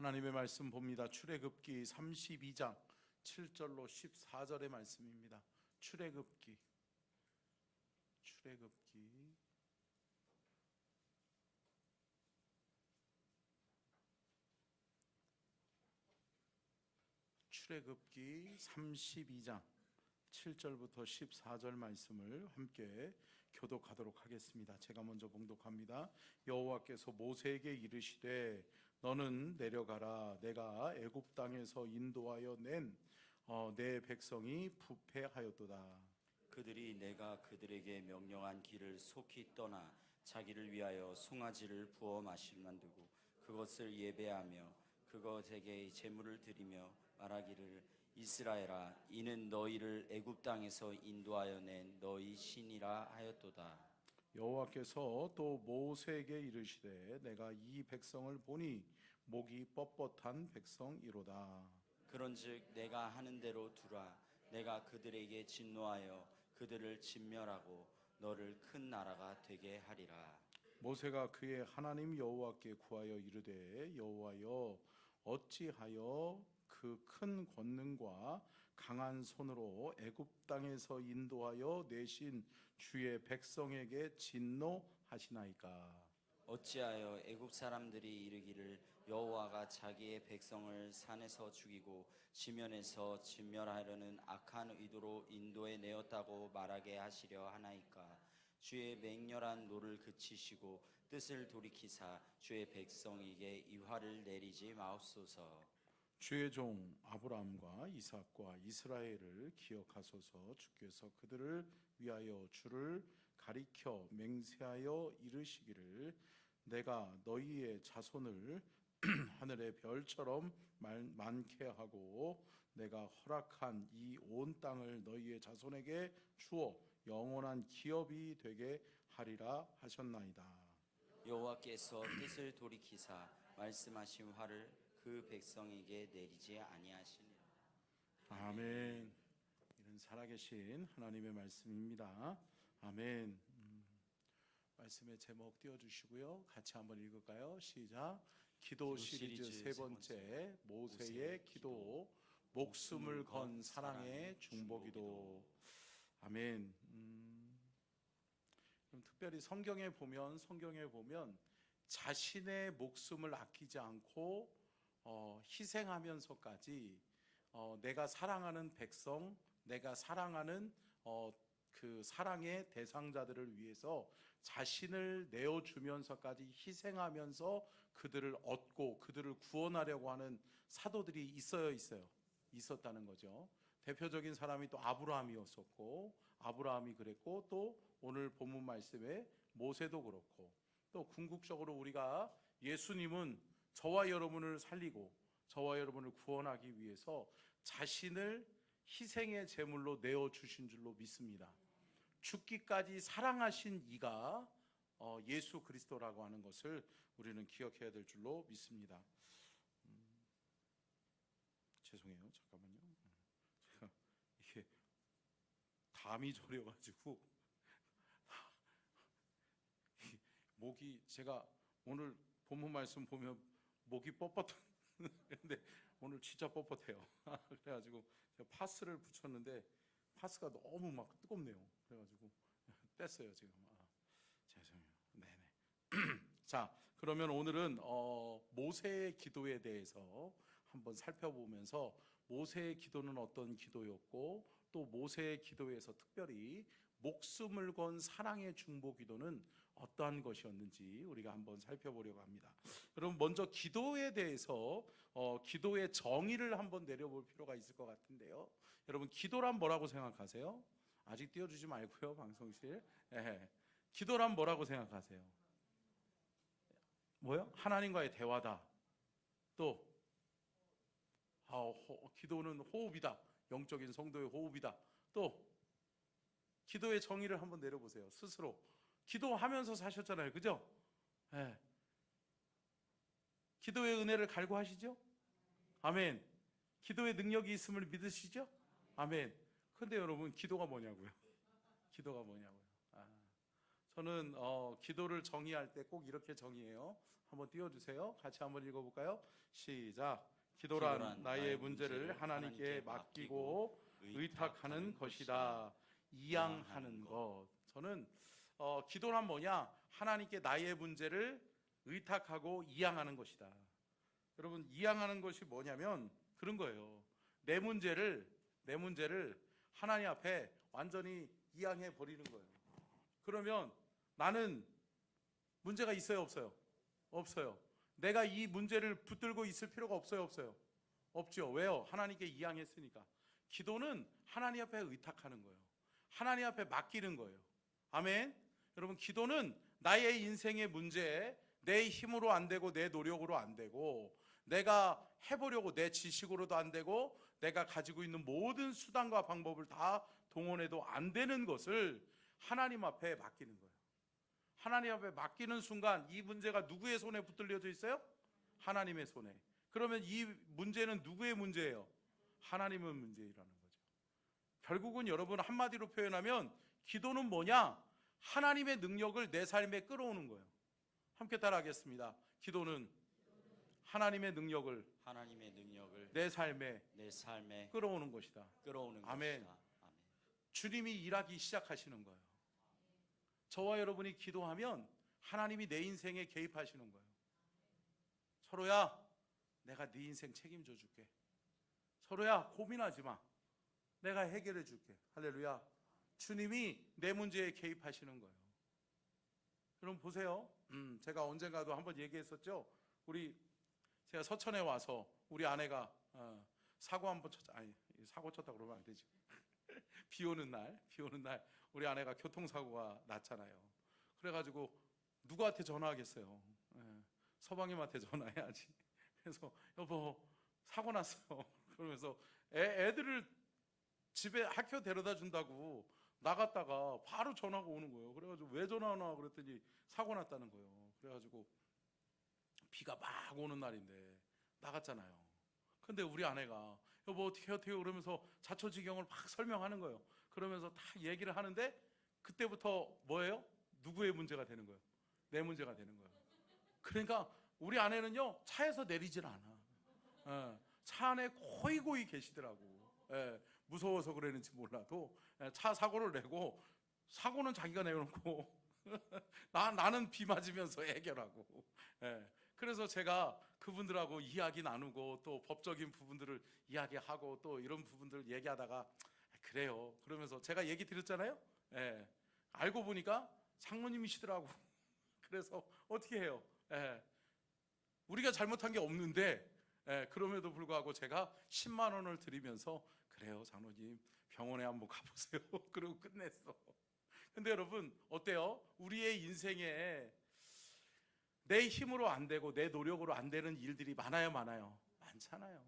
하나님의 말씀 봅니다. 출애굽기 32장 7절로 14절의 말씀입니다. 출애굽기 32장 7절부터 14절 말씀을 함께 교독하도록 하겠습니다. 제가 먼저 봉독합니다. 여호와께서 모세에게 이르시되 너는 내려가라. 내가 애굽 땅에서 인도하여 낸 내 백성이 부패하였도다. 그들이 내가 그들에게 명령한 길을 속히 떠나 자기를 위하여 송아지를 부어 마실 만들고 그것을 예배하며 그것에게 제물을 드리며 말하기를 이스라엘아, 이는 너희를 애굽 땅에서 인도하여 낸 너희 신이라 하였도다. 여호와께서 또 모세에게 이르시되 내가 이 백성을 보니 목이 뻣뻣한 백성이로다. 그런즉 내가 하는 대로 두라. 내가 그들에게 진노하여 그들을 진멸하고 너를 큰 나라가 되게 하리라. 모세가 그의 하나님 여호와께 구하여 이르되 여호와여, 어찌하여 그 큰 권능과 강한 손으로 애굽 땅에서 인도하여 내신 주의 백성에게 진노하시나이까? 어찌하여 애굽 사람들이 이르기를 여호와가 자기의 백성을 산에서 죽이고 지면에서 진멸하려는 악한 의도로 인도해 내었다고 말하게 하시려 하나이까? 주의 맹렬한 노를 그치시고 뜻을 돌이키사 주의 백성에게 이 화를 내리지 마옵소서. 주의 종 아브라함과 이삭과 이스라엘을 기억하소서. 주께서 그들을 위하여 주를 가리켜 맹세하여 이르시기를 내가 너희의 자손을 하늘의 별처럼 많게 하고 내가 허락한 이 온 땅을 너희의 자손에게 주어 영원한 기업이 되게 하리라 하셨나이다. 여호와께서 뜻을 돌이키사 말씀하신 화를 그 백성에게 내리지 아니하시니라. 아멘. 이런 살아계신 하나님의 말씀입니다. 아멘. 말씀의 제목 띄워주시고요. 같이 한번 읽을까요? 시작. 기도 시리즈 세 번째, 모세의 기도, 목숨을 건 사랑의 중보기도. 아멘. 그럼 특별히 성경에 보면 자신의 목숨을 아끼지 않고 희생하면서까지 내가 사랑하는 백성, 내가 사랑하는 그 사랑의 대상자들을 위해서 자신을 내어주면서까지 희생하면서 그들을 얻고 그들을 구원하려고 하는 사도들이 있었다는 거죠. 대표적인 사람이 또 아브라함이었었고, 아브라함이 그랬고, 또 오늘 본문 말씀에 모세도 그렇고, 또 궁극적으로 우리가 예수님은 저와 여러분을 살리고 저와 여러분을 구원하기 위해서 자신을 희생의 제물로 내어주신 줄로 믿습니다. 죽기까지 사랑하신 이가 예수 그리스도라고 하는 것을 우리는 기억해야 될 줄로 믿습니다. 죄송해요. 잠깐만요. 제가 이게 담이 저려가지고 목이, 제가 오늘 본문 말씀 보면 목이 뻣뻣한데 오늘 진짜 뻣뻣해요. 그래가지고 제가 파스를 붙였는데 파스가 너무 막 뜨겁네요. 그래가지고 뺐어요 지금. 죄송해요. 네네. 자, 그러면 오늘은 모세의 기도에 대해서 한번 살펴보면서 모세의 기도는 어떤 기도였고 또 모세의 기도에서 특별히 목숨을 건 사랑의 중보 기도는 어떠한 것이었는지 우리가 한번 살펴보려고 합니다. 여러분, 먼저 기도에 대해서 기도의 정의를 한번 내려볼 필요가 있을 것 같은데요. 여러분, 기도란 뭐라고 생각하세요? 아직 띄워주지 말고요, 방송실. 기도란 뭐라고 생각하세요? 뭐요? 하나님과의 대화다. 또 기도는 호흡이다. 영적인 성도의 호흡이다. 또 기도의 정의를 한번 내려보세요. 스스로 기도하면서 사셨잖아요, 그죠? 기도의 은혜를 갈구하시죠? 아멘. 기도의 능력이 있음을 믿으시죠? 아멘. 근데 여러분, 기도가 뭐냐고요? 기도가 뭐냐고요? 저는 기도를 정의할 때 꼭 이렇게 정의해요. 한번 띄워주세요. 같이 한번 읽어볼까요? 시작. 기도란 나의 문제를 하나님께 맡기고 의탁하는 것이다. 이양하는 것. 저는 기도란 뭐냐? 하나님께 나의 문제를 의탁하고 이양하는 것이다. 여러분, 이양하는 것이 뭐냐면 그런 거예요. 내 문제를 하나님 앞에 완전히 이양해 버리는 거예요. 그러면 나는 문제가 있어요, 없어요? 없어요. 내가 이 문제를 붙들고 있을 필요가 없어요, 없어요? 없죠. 왜요? 하나님께 이양했으니까. 기도는 하나님 앞에 의탁하는 거예요. 하나님 앞에 맡기는 거예요. 아멘. 여러분, 기도는 나의 인생의 문제에 내 힘으로 안 되고 내 노력으로 안 되고 내가 해보려고 내 지식으로도 안 되고 내가 가지고 있는 모든 수단과 방법을 다 동원해도 안 되는 것을 하나님 앞에 맡기는 거예요. 하나님 앞에 맡기는 순간 이 문제가 누구의 손에 붙들려져 있어요? 하나님의 손에. 그러면 이 문제는 누구의 문제예요? 하나님의 문제라는 거죠. 결국은 여러분, 한마디로 표현하면 기도는 뭐냐? 하나님의 능력을 내 삶에 끌어오는 거예요. 함께 따라하겠습니다. 기도는 하나님의 능력을 내 삶에 끌어오는 것이다. 아멘. 주님이 일하기 시작하시는 거예요. 저와 여러분이 기도하면 하나님이 내 인생에 개입하시는 거예요. 서로야, 내가 네 인생 책임져 줄게. 서로야, 고민하지 마. 내가 해결해 줄게. 할렐루야. 주님이 내 문제에 개입하시는 거예요. 여러분 보세요. 제가 언젠가도 한번 얘기했었죠. 제가 서천에 와서 우리 아내가 사고 한번 쳤, 아니 사고 쳤다 그러면 안 되지. 비 오는 날 우리 아내가 교통사고가 났잖아요. 그래가지고 누구한테 전화하겠어요? 서방님한테 전화해야지. 그래서 여보, 사고 났어요. 그러면서 애들을 집에 학교 데려다 준다고 나갔다가 바로 전화가 오는 거예요. 그래가지고 왜 전화하나 그랬더니 사고 났다는 거예요. 그래가지고 비가 막 오는 날인데 나갔잖아요. 근데 우리 아내가 여보 어떻게 그러면서 자초지경을 막 설명하는 거예요. 그러면서 다 얘기를 하는데 그때부터 뭐예요? 누구의 문제가 되는 거예요? 내 문제가 되는 거예요. 그러니까 우리 아내는요 차에서 내리질 않아. 차 안에 고이 계시더라고. 무서워서 그랬는지 몰라도 차 사고를 내고 사고는 자기가 내놓고 나는 비 맞으면서 해결하고. 그래서 제가 그분들하고 이야기 나누고 또 법적인 부분들을 이야기하고 또 이런 부분들 얘기하다가 그래요. 그러면서 제가 얘기 드렸잖아요. 알고 보니까 장모님이시더라고. 그래서 어떻게 해요? 우리가 잘못한 게 없는데 그럼에도 불구하고 제가 10만 원을 드리면서 그래요 장로님 병원에 한번 가보세요. 그러고 끝냈어. 근데 여러분 어때요? 우리의 인생에 내 힘으로 안 되고 내 노력으로 안 되는 일들이 많아요? 많잖아요.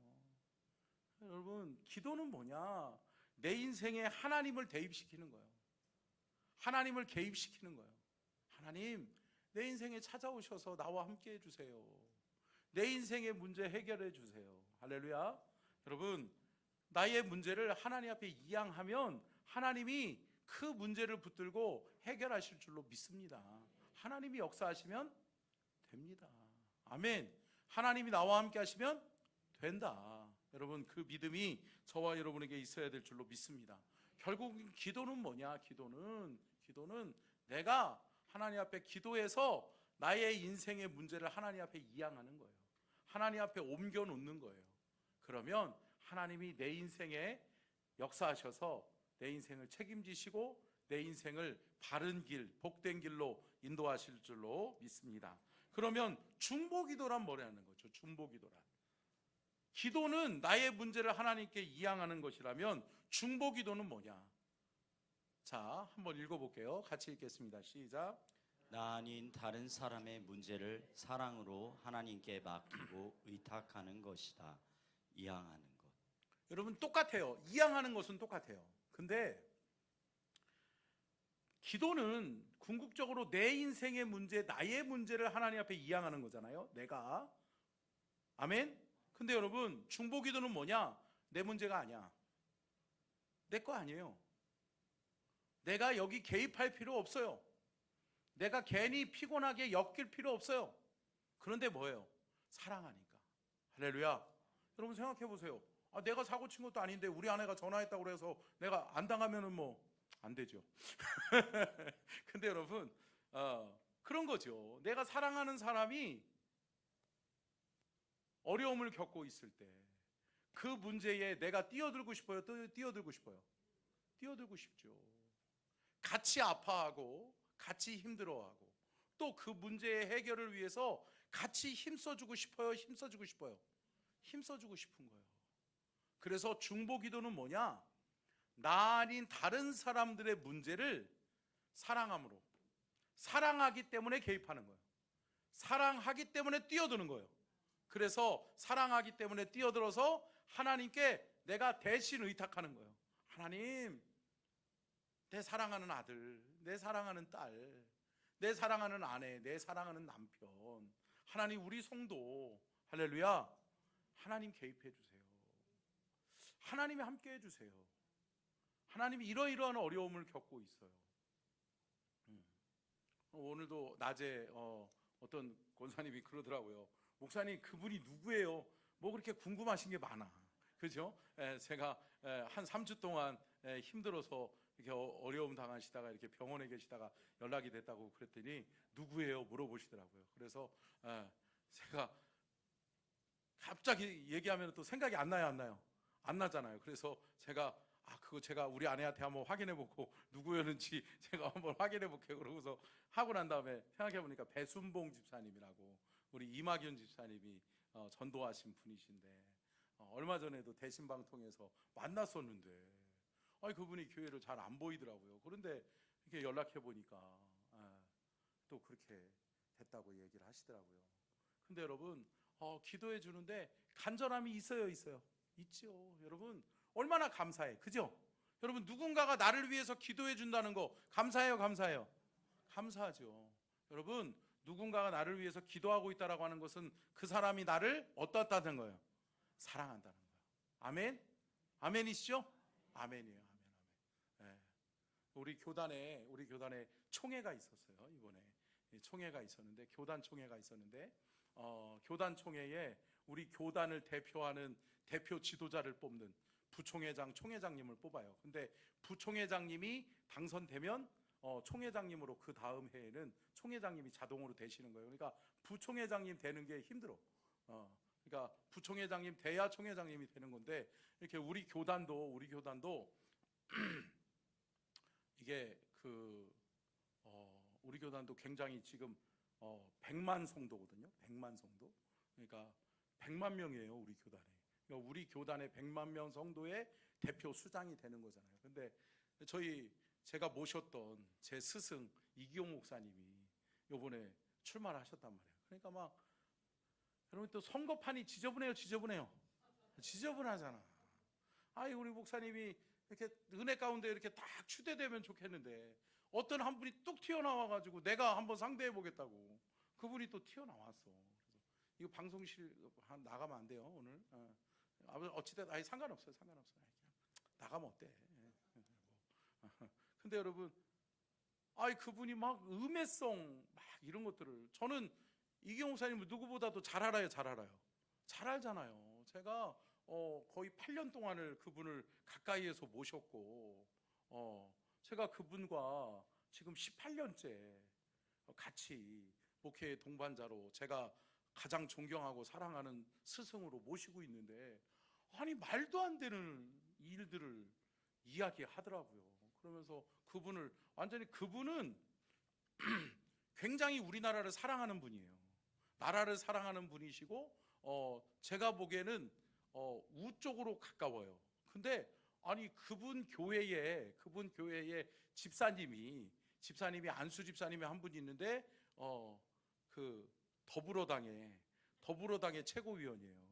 여러분 기도는 뭐냐? 내 인생에 하나님을 대입시키는 거예요. 하나님을 개입시키는 거예요. 하나님 내 인생에 찾아오셔서 나와 함께 해주세요. 내 인생의 문제 해결해 주세요. 할렐루야. 여러분 나의 문제를 하나님 앞에 이양하면 하나님이 그 문제를 붙들고 해결하실 줄로 믿습니다. 하나님이 역사하시면 됩니다. 아멘. 하나님이 나와 함께 하시면 된다. 여러분 그 믿음이 저와 여러분에게 있어야 될 줄로 믿습니다. 결국 기도는 뭐냐? 기도는 내가 하나님 앞에 기도해서 나의 인생의 문제를 하나님 앞에 이양하는 거예요. 하나님 앞에 옮겨 놓는 거예요. 그러면 하나님이 내 인생에 역사하셔서 내 인생을 책임지시고 내 인생을 바른 길, 복된 길로 인도하실 줄로 믿습니다. 그러면 중보기도란 뭐라는 거죠? 중보기도란. 기도는 나의 문제를 하나님께 이양하는 것이라면 중보기도는 뭐냐? 자, 한번 읽어볼게요. 같이 읽겠습니다. 시작. 나 아닌 다른 사람의 문제를 사랑으로 하나님께 맡기고 의탁하는 것이다. 이양하는 것. 여러분 똑같아요. 이양하는 것은 똑같아요. 근데 기도는 궁극적으로 내 인생의 문제, 나의 문제를 하나님 앞에 이양하는 거잖아요. 내가. 아멘. 근데 여러분 중보기도는 뭐냐? 내 문제가 아니야. 내 거 아니에요. 내가 여기 개입할 필요 없어요. 내가 괜히 피곤하게 엮일 필요 없어요. 그런데 뭐예요? 사랑하니까. 할렐루야. 여러분 생각해 보세요. 내가 사고 친 것도 아닌데 우리 아내가 전화했다고 그래서 내가 안 당하면은 뭐 안 되죠. 근데 여러분 그런 거죠. 내가 사랑하는 사람이 어려움을 겪고 있을 때 그 문제에 내가 뛰어들고 싶어요? 뛰어들고 싶어요? 뛰어들고 싶죠. 같이 아파하고 같이 힘들어하고 또 그 문제의 해결을 위해서 같이 힘써주고 싶어요? 힘써주고 싶어요? 힘써주고 싶은 거예요. 그래서 중보기도는 뭐냐? 나 아닌 다른 사람들의 문제를 사랑함으로, 사랑하기 때문에 개입하는 거예요. 사랑하기 때문에 뛰어드는 거예요. 그래서 사랑하기 때문에 뛰어들어서 하나님께 내가 대신 의탁하는 거예요. 하나님, 내 사랑하는 아들, 내 사랑하는 딸, 내 사랑하는 아내, 내 사랑하는 남편, 하나님 우리 성도, 할렐루야, 하나님 개입해 주세요. 하나님이 함께 해주세요. 하나님이 이러이러한 어려움을 겪고 있어요. 오늘도 낮에 어떤 권사님이 그러더라고요. 목사님, 그분이 누구예요? 뭐 그렇게 궁금하신 게 많아. 그죠? 제가 한 3주 동안 힘들어서 이렇게 어려움 당하시다가 이렇게 병원에 계시다가 연락이 됐다고 그랬더니 누구예요? 물어보시더라고요. 그래서 제가 갑자기 얘기하면 또 생각이 안 나요, 안 나요? 안 나잖아요. 그래서 제가 그거 제가 우리 아내한테 한번 확인해 보고 누구였는지 제가 한번 확인해 볼게요. 그러고서 하고 난 다음에 생각해 보니까 배순봉 집사님이라고 우리 이마균 집사님이 전도하신 분이신데 얼마 전에도 대신방 통해서 만났었는데 그분이 교회를 잘 안 보이더라고요. 그런데 이렇게 연락해 보니까 또 그렇게 됐다고 얘기를 하시더라고요. 근데 여러분 기도해 주는데 간절함이 있어요, 있어요? 있죠. 여러분 얼마나 감사해, 그죠? 여러분 누군가가 나를 위해서 기도해 준다는 거 감사해요, 감사해요? 감사하죠. 여러분 누군가가 나를 위해서 기도하고 있다라고 하는 것은 그 사람이 나를 어떻다는 거예요? 사랑한다는 거예요. 아멘? 아멘이시죠? 아멘이에요. 아멘, 아멘. 네. 우리 교단에 총회가 있었어요. 이번에 총회가 있었는데 교단 총회가 있었는데 교단 총회에 우리 교단을 대표하는 대표 지도자를 뽑는 부총회장, 총회장님을 뽑아요. 근데 부총회장님이 당선되면 총회장님으로 그 다음 해에는 총회장님이 자동으로 되시는 거예요. 그러니까 부총회장님 되는 게 힘들어. 그러니까 부총회장님 돼야 총회장님이 되는 건데 이렇게 우리 교단도 이게 우리 교단도 굉장히 지금 100만 성도거든요. 100만 성도. 그러니까 100만 명이에요, 우리 교단에. 그러니까 우리 교단의 100만 명 성도의 대표 수장이 되는 거잖아요. 근데 제가 모셨던 제 스승 이기용 목사님이 요번에 출마를 하셨단 말이에요. 그러니까 막 여러분 또 선거판이 지저분해요. 지저분하잖아. 우리 목사님이 이렇게 은혜 가운데 이렇게 딱 추대되면 좋겠는데 어떤 한 분이 뚝 튀어나와가지고 내가 한번 상대해 보겠다고 그분이 또 튀어나왔어. 그래서 이거 방송실 나가면 안 돼요 오늘. 어찌됐든 상관없어요. 그냥 나가면 어때? 근데 여러분 그분이 막 음해성 막 이런 것들을 저는 이기용 목사님을 누구보다도 잘 알아요. 잘 알잖아요. 제가 거의 8년 동안을 그분을 가까이에서 모셨고 제가 그분과 지금 18년째 같이 목회의 동반자로 제가 가장 존경하고 사랑하는 스승으로 모시고 있는데 말도 안 되는 일들을 이야기하더라고요. 그러면서 그분은 굉장히 우리나라를 사랑하는 분이에요. 나라를 사랑하는 분이시고 제가 보기에는 우 쪽으로 가까워요. 근데 그분 교회에 집사님이 안수 집사님이 한 분이 있는데 그 더불어당의 최고위원이에요.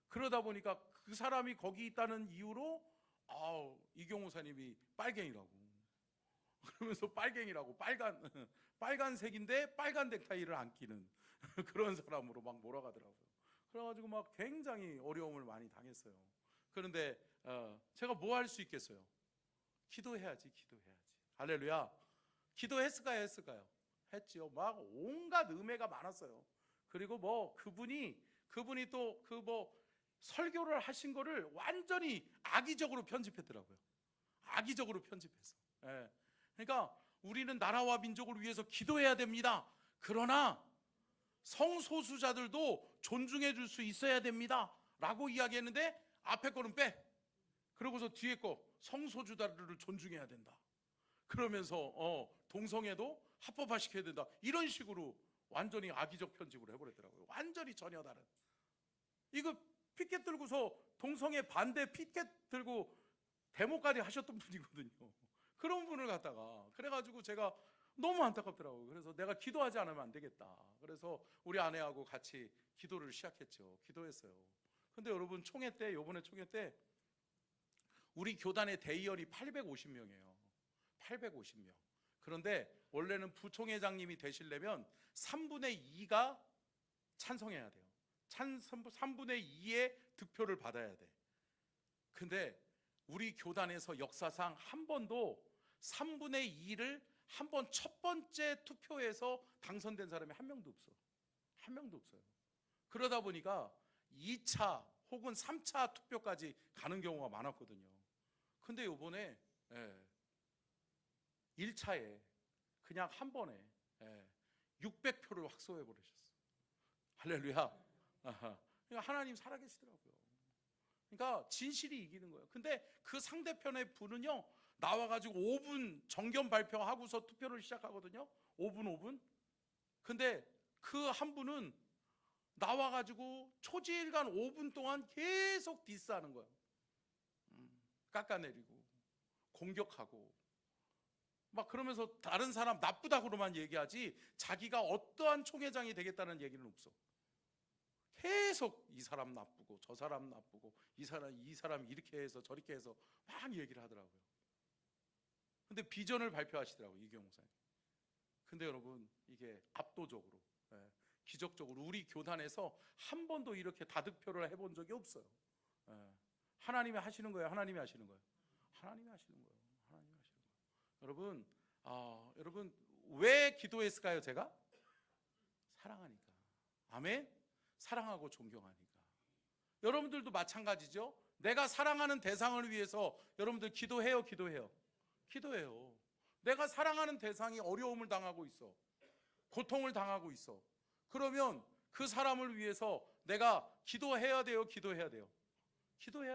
그러다 보니까 그 사람이 거기 있다는 이유로 이경 목사님이 빨갱이라고 그러면서 빨간색인데 빨간 넥타이를 안 끼는 그런 사람으로 막 몰아가더라고요. 그래가지고 막 굉장히 어려움을 많이 당했어요. 그런데 제가 뭐 할 수 있겠어요? 기도해야지. 할렐루야. 기도했을까요? 했지요. 막 온갖 음해가 많았어요. 그리고 뭐 그분이 또 그 뭐 설교를 하신 거를 완전히 악의적으로 편집했더라고요. 악의적으로 편집해서. 예. 그러니까 우리는 나라와 민족을 위해서 기도해야 됩니다. 그러나 성소수자들도 존중해 줄 수 있어야 됩니다 라고 이야기했는데 앞에 거는 빼. 그러고서 뒤에 거 성소수자들을 존중해야 된다. 그러면서 동성애도 합법화시켜야 된다. 이런 식으로 완전히 악의적 편집을 해버렸더라고요. 완전히 전혀 다른. 이거 피켓 들고서 동성애 반대 피켓 들고 데모까지 하셨던 분이거든요. 그런 분을 갖다가 그래가지고 제가 너무 안타깝더라고요. 그래서 내가 기도하지 않으면 안 되겠다. 그래서 우리 아내하고 같이 기도를 시작했죠. 기도했어요. 근데 여러분 총회 때, 요번에 총회 때 우리 교단의 대의원이 850명이에요. 850명. 그런데 원래는 부총회장님이 되시려면 3분의 2가 찬성해야 돼요. 3분의 2의 득표를 받아야 돼. 근데 우리 교단에서 역사상 한 번도 3분의 2를 한 번 첫 번째 투표에서 당선된 사람이 한 명도 없어. 한 명도 없어요. 그러다 보니까 2차 혹은 3차 투표까지 가는 경우가 많았거든요. 근데 요번에 1차에 그냥 한 번에 600표를 확보해 버리셨어요. 할렐루야. 그러니까 하나님 살아계시더라고요. 그러니까 진실이 이기는 거예요. 근데 그 상대편의 분은요, 나와가지고 5분 정견 발표하고서 투표를 시작하거든요. 5분. 근데 그 한 분은 나와가지고 초지일간 5분 동안 계속 디스하는 거예요. 깎아내리고 공격하고 막 그러면서 다른 사람 나쁘다고만 얘기하지 자기가 어떠한 총회장이 되겠다는 얘기는 없어. 계속 이 사람 나쁘고 저 사람 나쁘고 이 사람 이렇게 해서 저렇게 해서 막 얘기를 하더라고요. 근데 비전을 발표하시더라고요, 이경호 목사님. 근데 여러분 이게 압도적으로 기적적으로 우리 교단에서 한 번도 이렇게 다득표를 해본 적이 없어요. 하나님이 하시는 거예요. 하나님이 하시는 거예요. 하나님이 하시는 거예요. 하나님이 하시는 거예요. 여러분 왜 기도했을까요? 제가 사랑하니까. 아멘. 사랑하고 존경하니까. 여러분들도 마찬가지죠. 내가 사랑하는 대상을 위해서 여러분들 기도해요. 내가 사랑하는 대상이 어려움을 당하고 있어. 고통을 당하고 있어. 그러면 그 사람을 위해서 내가 기도해야 돼요. 기도해야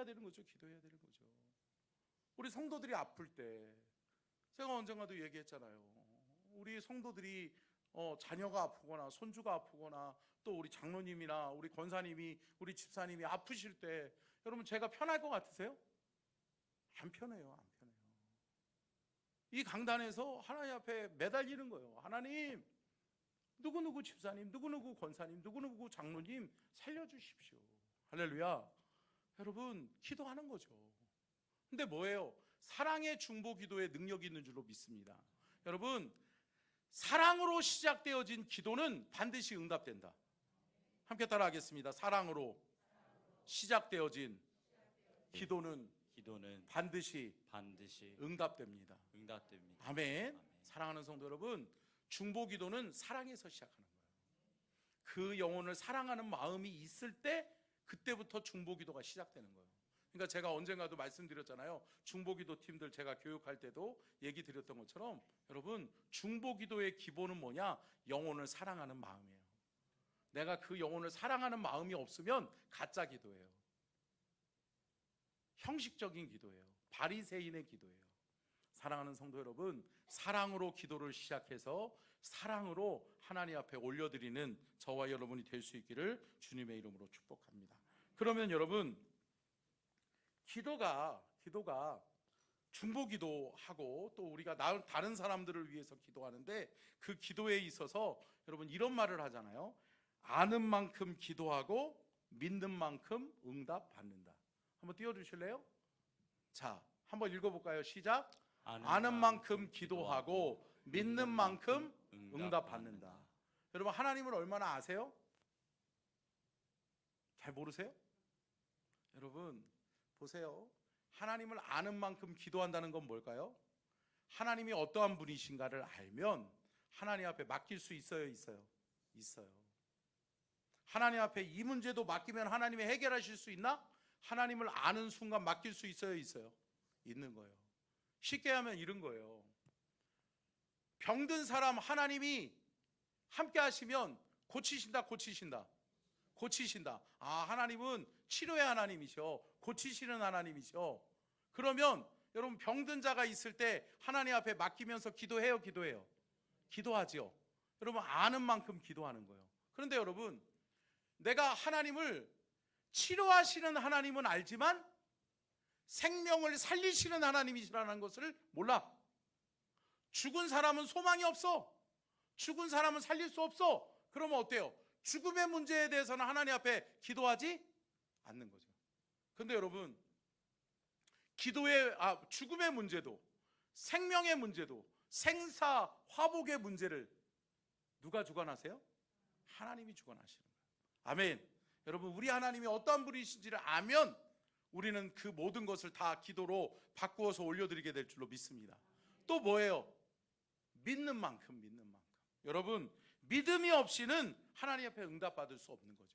되는 거죠. 우리 성도들이 아플 때 제가 언젠가도 얘기했잖아요. 우리 성도들이 자녀가 아프거나 손주가 아프거나 또 우리 장로님이나 우리 권사님이 우리 집사님이 아프실 때 여러분 제가 편할 것 같으세요? 안 편해요. 이 강단에서 하나님 앞에 매달리는 거예요. 하나님, 누구누구 집사님, 누구누구 권사님, 누구누구 장로님 살려주십시오. 할렐루야. 여러분 기도하는 거죠. 근데 뭐예요? 사랑의 중보 기도에 능력이 있는 줄로 믿습니다. 여러분 사랑으로 시작되어진 기도는 반드시 응답된다. 함께 따라하겠습니다. 사랑으로 시작되어진 기도는 반드시 응답됩니다. 아멘. 사랑하는 성도 여러분, 중보 기도는 사랑에서 시작하는 거예요. 그 영혼을 사랑하는 마음이 있을 때 그때부터 중보 기도가 시작되는 거예요. 그러니까 제가 언젠가도 말씀드렸잖아요. 중보 기도 팀들 제가 교육할 때도 얘기 드렸던 것처럼 여러분 중보 기도의 기본은 뭐냐? 영혼을 사랑하는 마음이에요. 내가 그 영혼을 사랑하는 마음이 없으면 가짜 기도예요. 형식적인 기도예요. 바리새인의 기도예요. 사랑하는 성도 여러분, 사랑으로 기도를 시작해서 사랑으로 하나님 앞에 올려드리는 저와 여러분이 될 수 있기를 주님의 이름으로 축복합니다. 그러면 여러분 기도가 중보 기도하고 또 우리가 다른 사람들을 위해서 기도하는데 그 기도에 있어서 여러분 이런 말을 하잖아요. 아는 만큼 기도하고 믿는 만큼 응답 받는다. 한번 띄워주실래요? 자, 한번 읽어볼까요? 시작. 아는 만큼 기도하고 믿는 만큼 응답 받는다. 여러분 하나님을 얼마나 아세요? 잘 모르세요? 여러분 보세요. 하나님을 아는 만큼 기도한다는 건 뭘까요? 하나님이 어떠한 분이신가를 알면 하나님 앞에 맡길 수 있어요, 있어요? 있어요. 하나님 앞에 이 문제도 맡기면 하나님이 해결하실 수 있나? 하나님을 아는 순간 맡길 수 있어요, 있어요? 있는 거예요. 쉽게 하면 이런 거예요. 병든 사람 하나님이 함께 하시면 고치신다, 고치신다, 고치신다. 아, 하나님은 치료의 하나님이셔, 고치시는 하나님이셔. 그러면 여러분, 병든 자가 있을 때 하나님 앞에 맡기면서 기도해요, 기도해요? 기도하지요. 여러분, 아는 만큼 기도하는 거예요. 그런데 여러분, 내가 하나님을, 치료하시는 하나님은 알지만 생명을 살리시는 하나님이시라는 것을 몰라. 죽은 사람은 소망이 없어. 죽은 사람은 살릴 수 없어. 그러면 어때요? 죽음의 문제에 대해서는 하나님 앞에 기도하지 않는 거죠. 근데 여러분, 죽음의 문제도, 생명의 문제도, 생사 화복의 문제를 누가 주관하세요? 하나님이 주관하시는 거예요. 아멘. 여러분, 우리 하나님이 어떠한 분이신지를 알면 우리는 그 모든 것을 다 기도로 바꾸어서 올려드리게 될 줄로 믿습니다. 또 뭐예요? 믿는 만큼, 믿는 만큼. 여러분, 믿음이 없이는 하나님 앞에 응답받을 수 없는 거죠.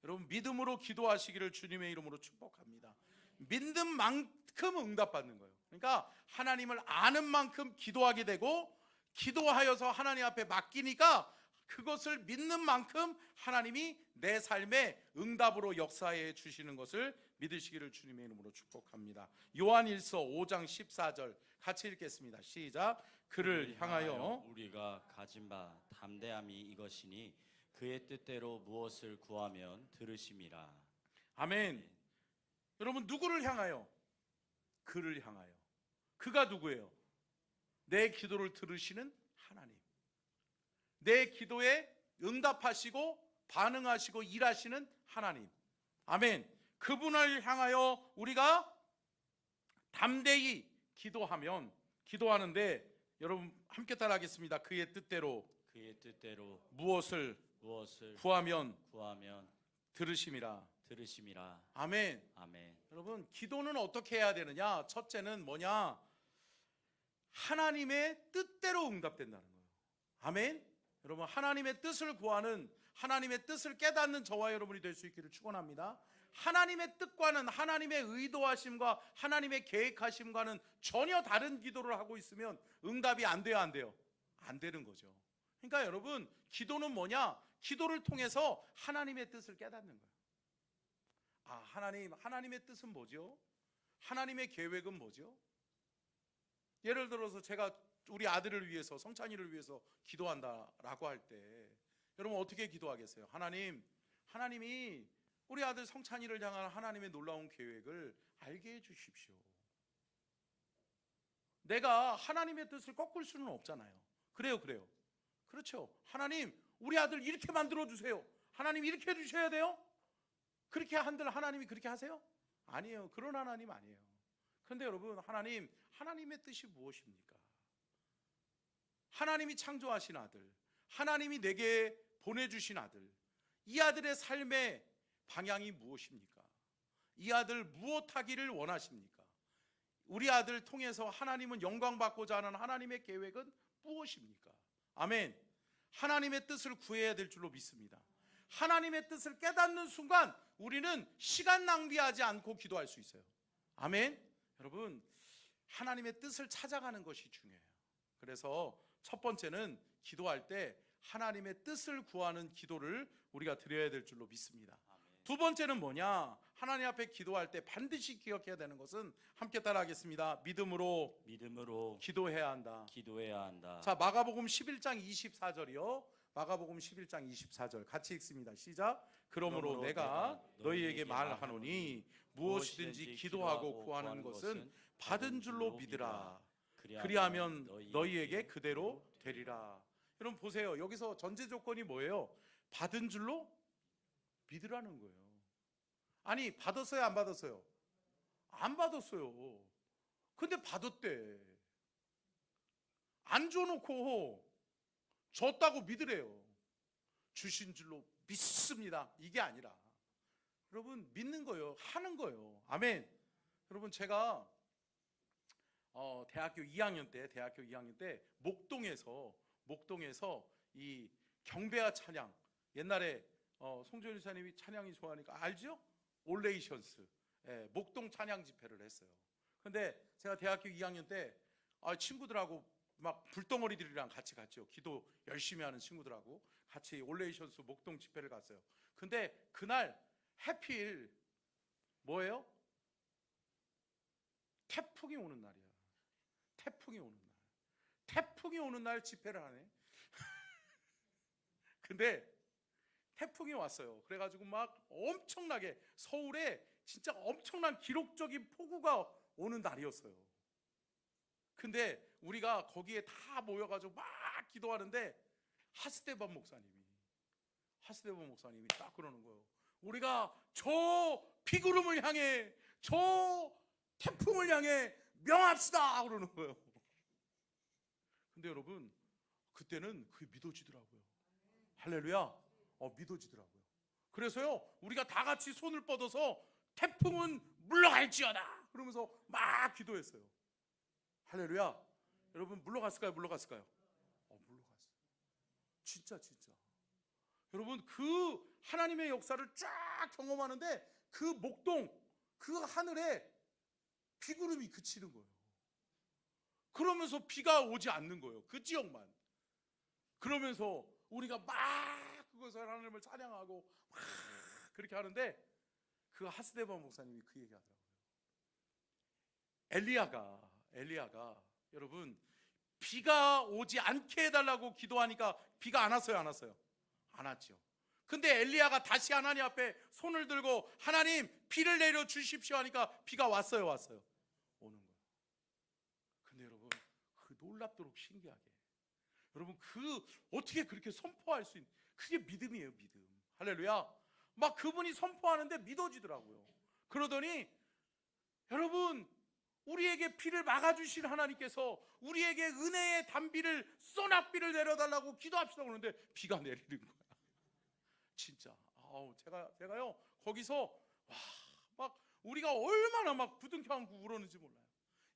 여러분, 믿음으로 기도하시기를 주님의 이름으로 축복합니다. 믿는 만큼 응답받는 거예요. 그러니까 하나님을 아는 만큼 기도하게 되고, 기도하여서 하나님 앞에 맡기니까 그것을 믿는 만큼 하나님이 내 삶에 응답으로 역사해 주시는 것을 믿으시기를 주님의 이름으로 축복합니다. 요한일서 5장 14절 같이 읽겠습니다. 시작. 그를 향하여 우리가 가진 바 담대함이 이것이니 그의 뜻대로 무엇을 구하면 들으심이라. 아멘. 여러분, 누구를 향하여? 그를 향하여. 그가 누구예요? 내 기도를 들으시는 하나님. 내 기도에 응답하시고 반응하시고 일하시는 하나님. 아멘. 그분을 향하여 우리가 담대히 기도하는데, 여러분 함께 따라하겠습니다. 그의 뜻대로 무엇을 구하면 들으심이라. 아멘. 아멘. 여러분, 기도는 어떻게 해야 되느냐? 첫째는 뭐냐? 하나님의 뜻대로 응답된다는 거예요. 아멘. 여러분, 하나님의 뜻을 구하는, 하나님의 뜻을 깨닫는 저와 여러분이 될 수 있기를 축원합니다. 하나님의 뜻과는, 하나님의 의도하심과 하나님의 계획하심과는 전혀 다른 기도를 하고 있으면 응답이 안 돼요, 안 돼요? 안 되는 거죠. 그러니까 여러분, 기도는 뭐냐? 기도를 통해서 하나님의 뜻을 깨닫는 거예요. 아, 하나님의 뜻은 뭐죠? 하나님의 계획은 뭐죠? 예를 들어서 제가 우리 아들을 위해서, 성찬이를 위해서 기도한다라고 할 때 여러분 어떻게 기도하겠어요? 하나님이 우리 아들 성찬이를 향한 하나님의 놀라운 계획을 알게 해주십시오. 내가 하나님의 뜻을 꺾을 수는 없잖아요. 그래요. 그렇죠. 하나님, 우리 아들 이렇게 만들어주세요. 하나님 이렇게 해주셔야 돼요? 그렇게 한들 하나님이 그렇게 하세요? 아니에요. 그런 하나님 아니에요. 그런데 여러분, 하나님의 뜻이 무엇입니까? 하나님이 창조하신 아들, 하나님이 내게 보내주신 아들, 이 아들의 삶의 방향이 무엇입니까? 이 아들 무엇하기를 원하십니까? 우리 아들 통해서 하나님은 영광 받고자 하는 하나님의 계획은 무엇입니까? 아멘. 하나님의 뜻을 구해야 될 줄로 믿습니다. 하나님의 뜻을 깨닫는 순간 우리는 시간 낭비하지 않고 기도할 수 있어요. 아멘. 여러분, 하나님의 뜻을 찾아가는 것이 중요해요. 그래서 첫 번째는 기도할 때 하나님의 뜻을 구하는 기도를 우리가 드려야 될 줄로 믿습니다. 두 번째는 뭐냐? 하나님 앞에 기도할 때 반드시 기억해야 되는 것은 함께 따라하겠습니다. 믿음으로 기도해야 한다. 자, 마가복음 11장 24절이요. 마가복음 11장 24절 같이 읽습니다. 시작. 그러므로 내가 너희에게 말하노니 무엇이든지 기도하고 구하는 것은 받은 줄로 믿으라. 그리하면 너희에게 그대로 되리라. 여러분 보세요. 여기서 전제 조건이 뭐예요? 받은 줄로 믿으라는 거예요. 아니, 받았어요, 안 받았어요? 안 받았어요. 근데 받았대. 안 줘놓고 줬다고 믿으래요. 주신 줄로 믿습니다. 이게 아니라 여러분, 믿는 거예요. 하는 거예요. 아멘. 여러분, 제가 대학교 2학년 때 목동에서 목동에서 이 경배와 찬양, 옛날에 송조현 지사님이 찬양이 좋아하니까 알죠? 올레이션스, 목동 찬양 집회를 했어요. 근데 제가 대학교 2학년 때 친구들하고 막 불덩어리들이랑 같이 갔죠. 기도 열심히 하는 친구들하고 같이 올레이션스 목동 집회를 갔어요. 근데 그날 해필 뭐예요? 태풍이 오는 날이야. 태풍이 오는 날. 태풍이 오는 날 집회를 하네. 근데 태풍이 왔어요. 그래가지고 막 엄청나게 서울에 진짜 엄청난 기록적인 폭우가 오는 날이었어요. 근데 우리가 거기에 다 모여가지고 막 기도하는데 하스데반 목사님이 딱 그러는 거예요. 우리가 저 비구름을 향해, 저 태풍을 향해 명합시다 그러는 거예요. 근데 여러분 그때는 그게 믿어지더라고요. 할렐루야. 믿어지더라고요. 그래서요 우리가 다 같이 손을 뻗어서 태풍은 물러갈지어다 그러면서 막 기도했어요. 할렐루야. 여러분 물러갔을까요? 물러갔어요. 진짜. 여러분 그 하나님의 역사를 쫙 경험하는데 그 목동 그 하늘에 비구름이 그치는 거예요. 그러면서 비가 오지 않는 거예요. 그 지역만. 그러면서 우리가 막 그것을 하나님을 찬양하고 막 그렇게 하는데 그 하스데반 목사님이 그 얘기 하더라고요. 엘리야가 여러분 비가 오지 않게 해달라고 기도하니까 비가 안 왔어요? 안 왔어요? 안 왔죠. 근데 엘리야가 다시 하나님 앞에 손을 들고 하나님 비를 내려 주십시오 하니까 비가 왔어요? 왔어요? 오는 거예요. 근데 여러분 그 놀랍도록 신기하게 여러분 그 어떻게 그렇게 선포할 수 있는 그게 믿음이에요. 믿음. 할렐루야. 막 그분이 선포하는데 믿어지더라고요. 그러더니 여러분 우리에게 비를 막아주신 하나님께서 우리에게 은혜의 단비를 쏘낙비를 내려달라고 기도합시다 그러는데 비가 내리는 거야. 진짜 제가요 거기서 막 우리가 얼마나 막 부둥켜 안고 울었는지 몰라요.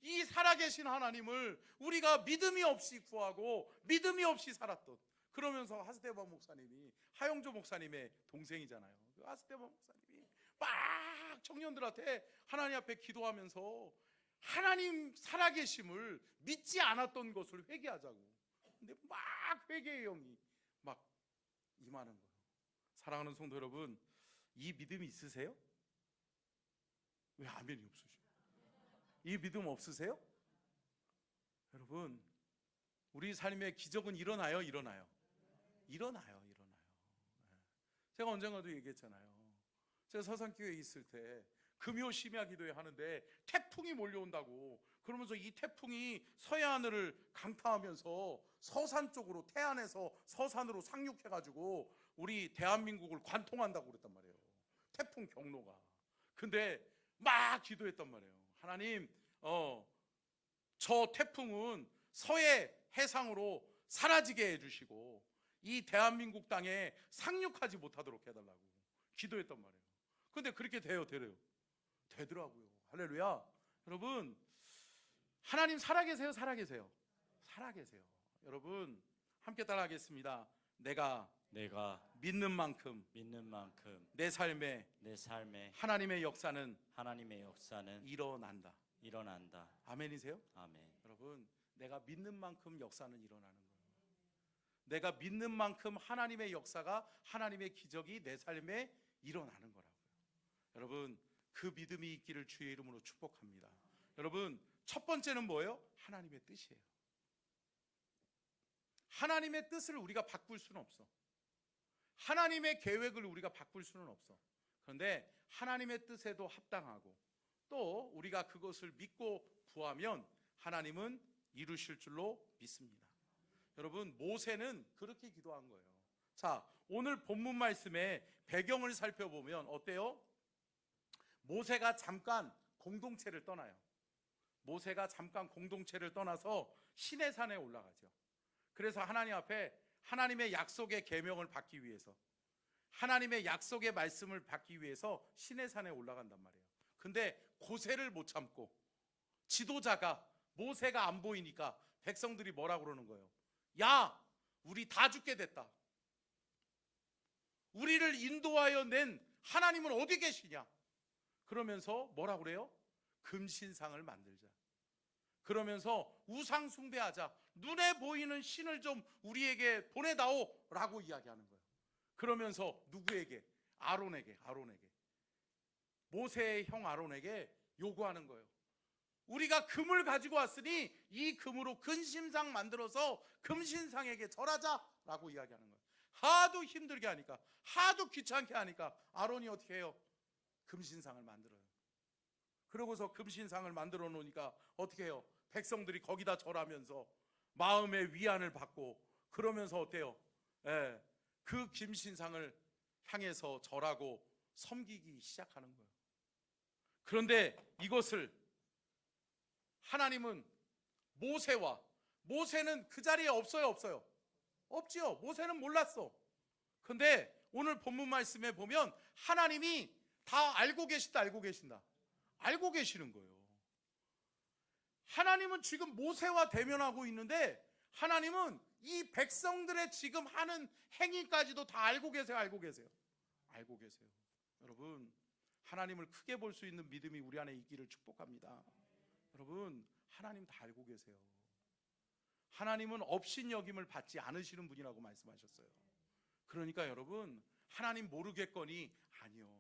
이 살아계신 하나님을 우리가 믿음이 없이 구하고 믿음이 없이 살았던 그러면서 하스데반 목사님이 하영조 목사님의 동생이잖아요. 그 하스데반 목사님이 막 청년들한테 하나님 앞에 기도하면서 하나님 살아계심을 믿지 않았던 것을 회개하자고. 근데 막 회개의 영이 막 임하는 거예요. 사랑하는 성도 여러분, 이 믿음이 있으세요? 왜 아멘이 없으셔? 이 믿음 없으세요? 여러분 우리 삶의 기적은 일어나요? 일어나요. 제가 언젠가도 얘기했잖아요. 제가 서산교회에 있을 때 금요 심야 기도회 하는데 태풍이 몰려온다고 그러면서 이 태풍이 서해하늘을 강타하면서 서산 쪽으로 태안에서 서산으로 상륙해가지고 우리 대한민국을 관통한다고 그랬단 말이에요. 태풍 경로가. 근데 막 기도했단 말이에요. 하나님 저 태풍은 서해 해상으로 사라지게 해주시고 이 대한민국 땅에 상륙하지 못하도록 해달라고 기도했단 말이에요. 근데 그렇게 되더라고요. 할렐루야. 여러분 하나님 살아계세요? 살아계세요? 여러분 함께 따라하겠습니다. 내가 믿는 만큼 내 삶에 하나님의 역사는 일어난다. 아멘이세요? 아멘. 여러분 내가 믿는 만큼 역사는 일어나는 거예요. 내가 믿는 만큼 하나님의 역사가 하나님의 기적이 내 삶에 일어나는 거라고요. 여러분 그 믿음이 있기를 주의 이름으로 축복합니다. 여러분 첫 번째는 뭐예요? 하나님의 뜻이에요. 하나님의 뜻을 우리가 바꿀 수는 없어. 하나님의 계획을 우리가 바꿀 수는 없어. 그런데 하나님의 뜻에도 합당하고 또 우리가 그것을 믿고 구하면 하나님은 이루실 줄로 믿습니다. 여러분 모세는 그렇게 기도한 거예요. 자, 오늘 본문 말씀의 배경을 살펴보면 어때요? 모세가 잠깐 공동체를 떠나요. 모세가 잠깐 공동체를 떠나서 시내산에 올라가죠. 그래서 하나님 앞에 하나님의 약속의 계명을 받기 위해서 하나님의 약속의 말씀을 받기 위해서 시내산에 올라간단 말이에요. 근데 고세를 못 참고 지도자가 모세가 안 보이니까 백성들이 뭐라 그러는 거예요? 야, 우리 다 죽게 됐다. 우리를 인도하여 낸 하나님은 어디 계시냐? 그러면서 뭐라고 그래요? 금신상을 만들자. 그러면서 우상 숭배하자. 눈에 보이는 신을 좀 우리에게 보내다오 라고 이야기하는 거예요. 그러면서 누구에게? 아론에게. 모세의 형 아론에게 요구하는 거예요. 우리가 금을 가지고 왔으니 이 금으로 근심상 만들어서 금신상에게 절하자 라고 이야기하는 거예요. 하도 힘들게 하니까, 하도 귀찮게 하니까 아론이 어떻게 해요? 금신상을 만들어요. 그러고서 금신상을 만들어 놓으니까 어떻게 해요? 백성들이 거기다 절하면서 마음의 위안을 받고, 그러면서 어때요? 그 금신상을 향해서 절하고 섬기기 시작하는 거예요. 그런데 이것을 하나님은 모세는 그 자리에 없어요? 없지요. 모세는 몰랐어. 근데 오늘 본문 말씀에 보면 하나님이 다 알고 계신다. 알고 계시는 거예요. 하나님은 지금 모세와 대면하고 있는데 하나님은 이 백성들의 지금 하는 행위까지도 다 알고 계세요. 여러분, 하나님을 크게 볼 수 있는 믿음이 우리 안에 있기를 축복합니다. 여러분, 하나님 다 알고 계세요. 하나님은 업신여김을 받지 않으시는 분이라고 말씀하셨어요. 그러니까 여러분, 하나님 모르겠거니 아니요.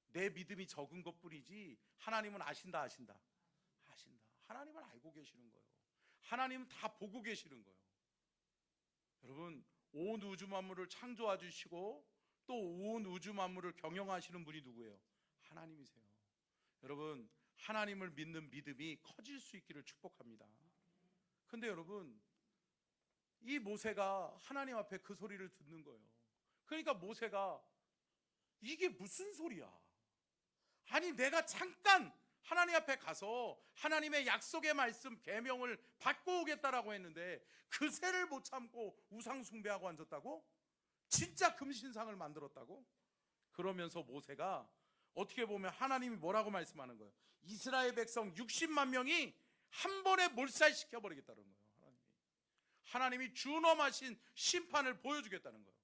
내 믿음이 적은 것뿐이지 하나님은 아신다. 하나님은 알고 계시는 거예요. 하나님은 다 보고 계시는 거예요. 여러분, 온 우주 만물을 창조해 주시고 또 온 우주 만물을 경영하시는 분이 누구예요? 하나님이세요. 여러분, 하나님을 믿는 믿음이 커질 수 있기를 축복합니다. 근데 여러분, 이 모세가 하나님 앞에 그 소리를 듣는 거예요. 그러니까 모세가 이게 무슨 소리야? 아니, 내가 잠깐 하나님 앞에 가서 하나님의 약속의 말씀 계명을 받고 오겠다라고 했는데 그새를 못 참고 우상 숭배하고 앉았다고? 진짜 금신상을 만들었다고? 그러면서 모세가 어떻게 보면 하나님이 뭐라고 말씀하는 거예요? 이스라엘 백성 60만 명이 한 번에 몰살시켜 버리겠다는 거예요. 하나님이 준엄하신 심판을 보여주겠다는 거예요.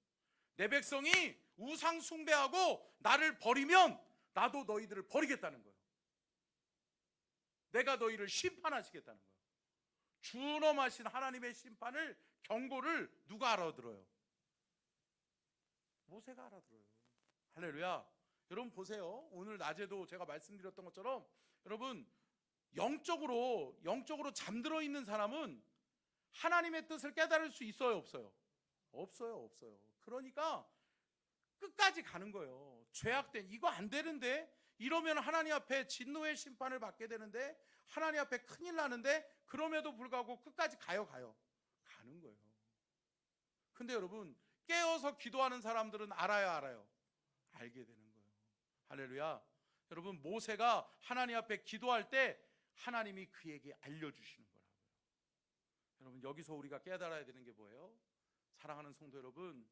내 백성이 우상 숭배하고 나를 버리면 나도 너희들을 버리겠다는 거예요. 내가 너희를 심판하시겠다는 거예요. 준엄하신 하나님의 심판을, 경고를 누가 알아들어요? 모세가 알아들어요. 할렐루야. 여러분 보세요. 오늘 낮에도 제가 말씀드렸던 것처럼 여러분, 영적으로 잠들어 있는 사람은 하나님의 뜻을 깨달을 수 있어요, 없어요? 없어요. 그러니까 끝까지 가는 거예요. 죄악된, 이거 안 되는데, 이러면 하나님 앞에 진노의 심판을 받게 되는데, 하나님 앞에 큰일 나는데, 그럼에도 불구하고 끝까지 가는 거예요. 근데 여러분, 깨어서 기도하는 사람들은 알아요? 알게 되는 거예요. 할렐루야. 여러분, 모세가 하나님 앞에 기도할 때 하나님이 그에게 알려주시는 거라고요. 여러분, 여기서 우리가 깨달아야 되는 게 뭐예요? 사랑하는 성도 여러분,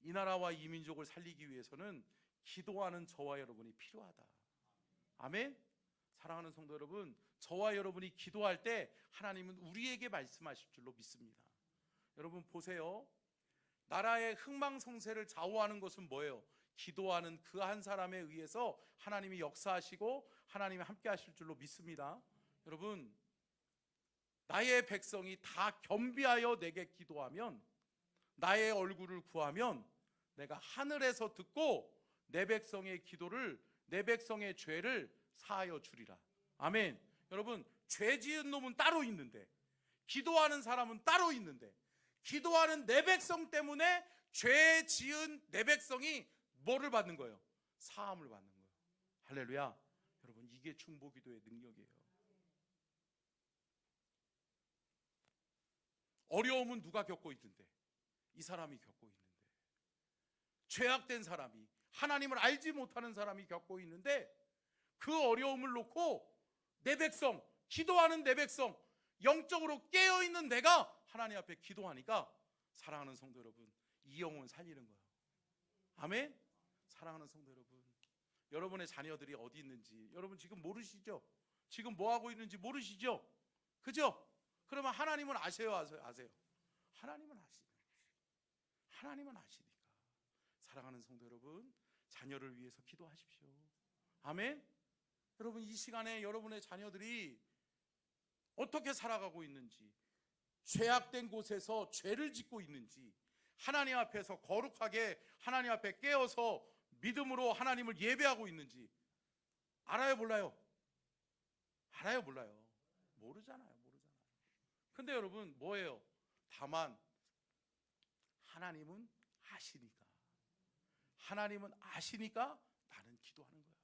이 나라와 이 민족을 살리기 위해서는 기도하는 저와 여러분이 필요하다. 아멘? 사랑하는 성도 여러분, 저와 여러분이 기도할 때 하나님은 우리에게 말씀하실 줄로 믿습니다. 여러분 보세요. 나라의 흥망성쇠를 좌우하는 것은 뭐예요? 기도하는 그 한 사람에 의해서 하나님이 역사하시고 하나님이 함께 하실 줄로 믿습니다. 여러분, 나의 백성이 다 겸비하여 내게 기도하면, 나의 얼굴을 구하면 내가 하늘에서 듣고 내 백성의 기도를, 내 백성의 죄를 사하여 주리라. 아멘. 여러분, 죄 지은 놈은 따로 있는데, 기도하는 사람은 따로 있는데, 기도하는 내 백성 때문에 죄 지은 내 백성이 뭐를 받는 거예요? 사함을 받는 거예요. 할렐루야. 여러분, 이게 중보기도의 능력이에요. 어려움은 누가 겪고 있는데? 이 사람이 겪고 있는데. 죄악된 사람이, 하나님을 알지 못하는 사람이 겪고 있는데, 그 어려움을 놓고 내 백성, 기도하는 내 백성, 영적으로 깨어있는 내가 하나님 앞에 기도하니까, 사랑하는 성도 여러분, 이 영혼 살리는 거예요. 아멘? 사랑하는 성도 여러분, 여러분의 자녀들이 어디 있는지 여러분 지금 모르시죠? 지금 뭐 하고 있는지 모르시죠? 그죠? 그러면 하나님은 아세요? 하나님은 아시는 거죠. 하나님은 아시니까. 사랑하는 성도 여러분, 자녀를 위해서 기도하십시오. 아멘. 여러분, 이 시간에 여러분의 자녀들이 어떻게 살아가고 있는지, 죄악된 곳에서 죄를 짓고 있는지, 하나님 앞에서 거룩하게 하나님 앞에 깨어서 믿음으로 하나님을 예배하고 있는지 알아요, 몰라요? 알아요, 몰라요? 모르잖아요. 근데 여러분, 뭐예요? 다만 하나님은 아시니까, 하나님은 아시니까 나는 기도하는 거예요.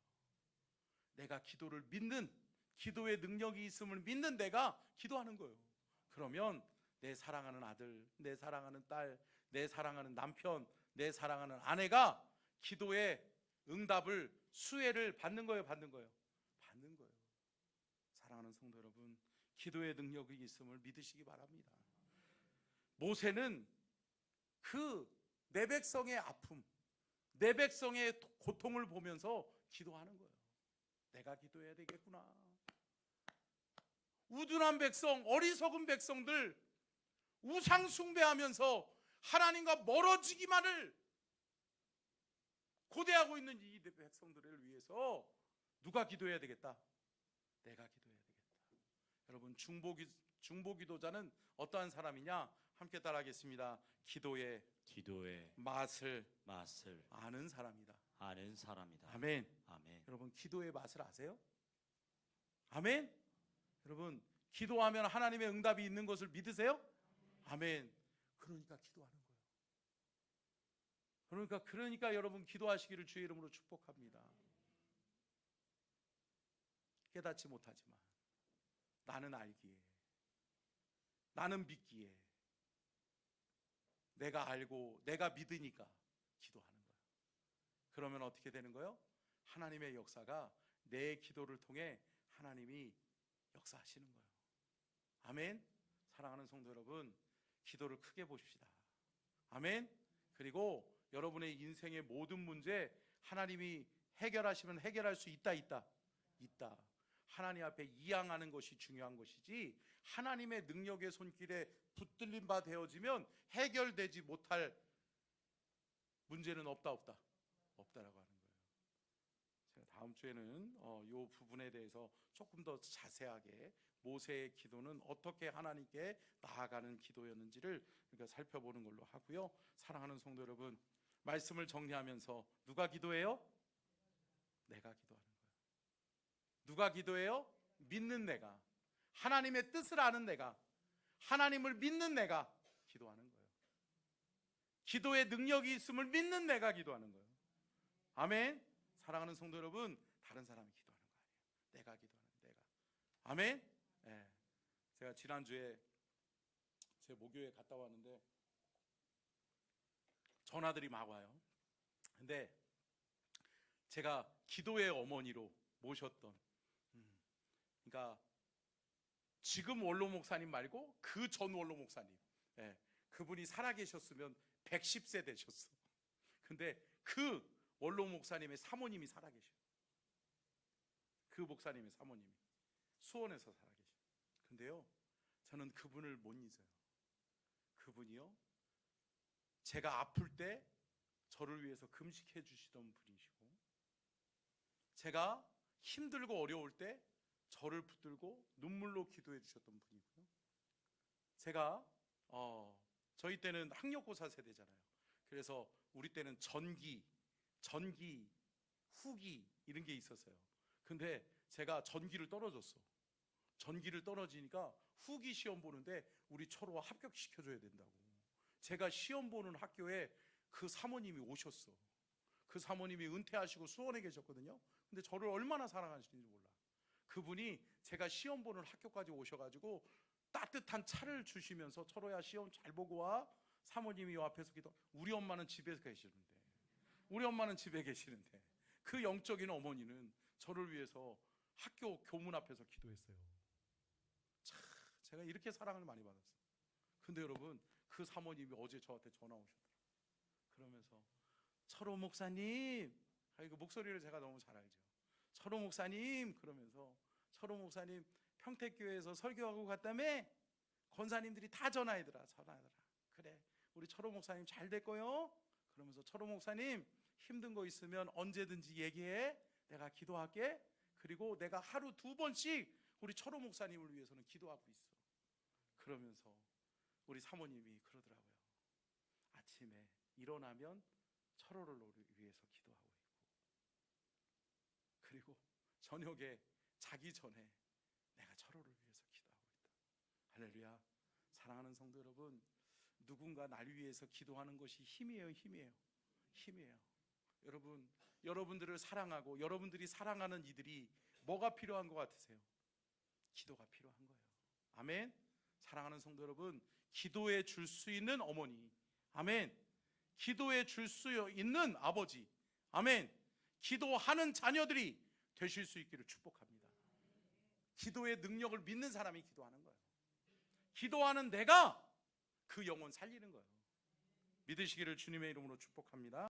내가 기도를 믿는, 기도의 능력이 있음을 믿는 내가 기도하는 거예요. 그러면 내 사랑하는 아들, 내 사랑하는 딸, 내 사랑하는 남편, 내 사랑하는 아내가 기도의 응답을, 수혜를 받는 거예요, 받는 거예요? 받는 거예요. 사랑하는 성도 여러분, 기도의 능력이 있음을 믿으시기 바랍니다. 모세는 그 내 백성의 아픔, 내 백성의 고통을 보면서 기도하는 거예요. 내가 기도해야 되겠구나. 우둔한 백성, 어리석은 백성들, 우상 숭배하면서 하나님과 멀어지기만을 고대하고 있는 이 백성들을 위해서 누가 기도해야 되겠다? 내가 기도해야 되겠다. 여러분, 중보기도자는 어떠한 사람이냐? 함께 따라하겠습니다. 기도의 맛을 아는 사람이다. 아멘. 아멘. 여러분, 기도의 맛을 아세요? 아멘. 여러분, 기도하면 하나님의 응답이 있는 것을 믿으세요? 아멘. 그러니까 기도하는 거예요. 그러니까 여러분, 기도하시기를 주의 이름으로 축복합니다. 깨닫지 못하지만 나는 알기에, 나는 믿기에, 내가 알고 내가 믿으니까 기도하는 거예요. 그러면 어떻게 되는 거예요? 하나님의 역사가 내 기도를 통해 하나님이 역사하시는 거예요. 아멘. 사랑하는 성도 여러분, 기도를 크게 보십시다. 아멘. 그리고 여러분의 인생의 모든 문제 하나님이 해결하시면 해결할 수 있다. 하나님 앞에 이양하는 것이 중요한 것이지, 하나님의 능력의 손길에 붙들린 바 되어지면 해결되지 못할 문제는 없다라고 하는 거예요. 제가 다음 주에는 이 부분에 대해서 조금 더 자세하게 모세의 기도는 어떻게 하나님께 나아가는 기도였는지를 살펴보는 걸로 하고요. 사랑하는 성도 여러분, 말씀을 정리하면서 누가 기도해요? 내가 기도하는 거예요. 누가 기도해요? 믿는 내가, 하나님의 뜻을 아는 내가, 하나님을 믿는 내가 기도하는 거예요. 기도의 능력이 있음을 믿는 내가 기도하는 거예요. 아멘. 사랑하는 성도 여러분, 다른 사람이 기도하는 거 아니에요. 내가 기도하는 내가. 아멘. 네. 제가 지난주에 제 모교에 갔다 왔는데 전화들이 막 와요. 근데 제가 기도의 어머니로 모셨던, 그러니까 지금 원로 목사님 말고 그 전 원로 목사님, 그분이 살아계셨으면 110세 되셨어. 근데 그 원로 목사님의 사모님이 살아계셔요. 그 목사님의 사모님이 수원에서 살아계셔요. 근데요, 저는 그분을 못 잊어요. 그분이요, 제가 아플 때 저를 위해서 금식해 주시던 분이시고, 제가 힘들고 어려울 때 저를 붙들고 눈물로 기도해 주셨던 분이고요. 제가 저희 때는 학력고사 세대잖아요. 그래서 우리 때는 전기, 후기 이런 게 있었어요. 근데 제가 전기를 떨어졌어. 전기를 떨어지니까 후기 시험 보는데 우리 초로와 합격시켜줘야 된다고. 제가 시험 보는 학교에 그 사모님이 오셨어. 그 사모님이 은퇴하시고 수원에 계셨거든요. 근데 저를 얼마나 사랑하시는지 몰라. 그분이 제가 시험 보는 학교까지 오셔가지고 따뜻한 차를 주시면서 철호야 시험 잘 보고 와. 사모님이 요 앞에서 기도. 우리 엄마는 집에 계시는데 그 영적인 어머니는 저를 위해서 학교 교문 앞에서 기도했어요. 참, 제가 이렇게 사랑을 많이 받았어요. 근데 여러분, 그 사모님이 어제 저한테 전화 오셨더라고요. 그러면서 철호 목사님, 그 목소리를 제가 너무 잘 알죠. 철호 목사님, 그러면서 철호 목사님 평택교회에서 설교하고 갔다며? 권사님들이 다 전화하더라. 그래, 우리 철호 목사님 잘 될 거요. 그러면서 철호 목사님 힘든 거 있으면 언제든지 얘기해. 내가 기도할게. 그리고 내가 하루 2번씩 우리 철호 목사님을 위해서는 기도하고 있어. 그러면서 우리 사모님이 그러더라고요. 아침에 일어나면 철호를 위해서 기도하고 있고, 그리고 저녁에 자기 전에 내가 철호를 위해서 기도하고 있다. 할렐루야. 사랑하는 성도 여러분, 누군가 날 위해서 기도하는 것이 힘이에요. 힘이에요. 여러분들을 사랑하고 여러분들이 사랑하는 이들이 뭐가 필요한 것 같으세요? 기도가 필요한 거예요. 아멘. 사랑하는 성도 여러분, 기도해 줄 수 있는 어머니, 아멘. 기도해 줄 수 있는 아버지, 아멘. 기도하는 자녀들이 되실 수 있기를 축복합니다. 기도의 능력을 믿는 사람이 기도하는 거예요. 기도하는 내가 그 영혼 살리는 거예요. 믿으시기를 주님의 이름으로 축복합니다.